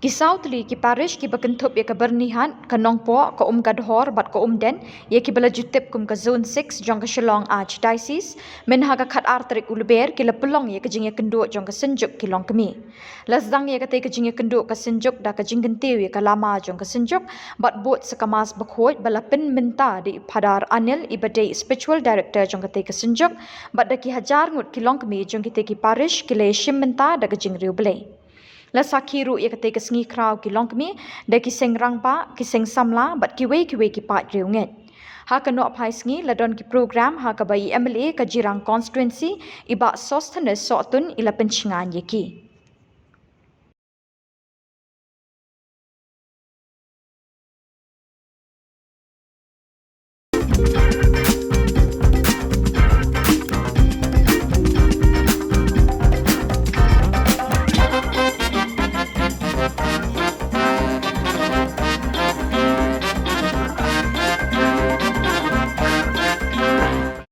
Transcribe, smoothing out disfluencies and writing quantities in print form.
Kisau tli ki Parish ki Bakyntup ya ke Byrnihat ke Nongpoh ke Umkadhor bat ke Umden ya ki belajutip kum ke Zone 6 jong ke Shillong Archdiocese mynha ke khatar tarik Lber ki lepelong ya ke jingkynduh jong ke Synjuk ki Longkmie. Sdang ya katei ke jingkynduh ke Synjuk da ke jingkytiew ya ke lama jong ke Synjuk bat bot seka Mass Bakhuid bala pynmynta di I Phadar Anil I badei Spiritual Director jong katei ke Synjuk bat da ki hajar ngut ki Longkmie jong kitei ki Parish ki le shimbynta da ke jingriu belai. La sakhiru ya katei ke sengi krau ki Longkmie da ki seng rangpa ki seng samla bat ki wei ki pat riunget. Ha ke nok pai sengi la don ki program ha ke bayi MLA ke Jirang Constituency I Bah Sosthnes Sohtun I la penchingan ye ki.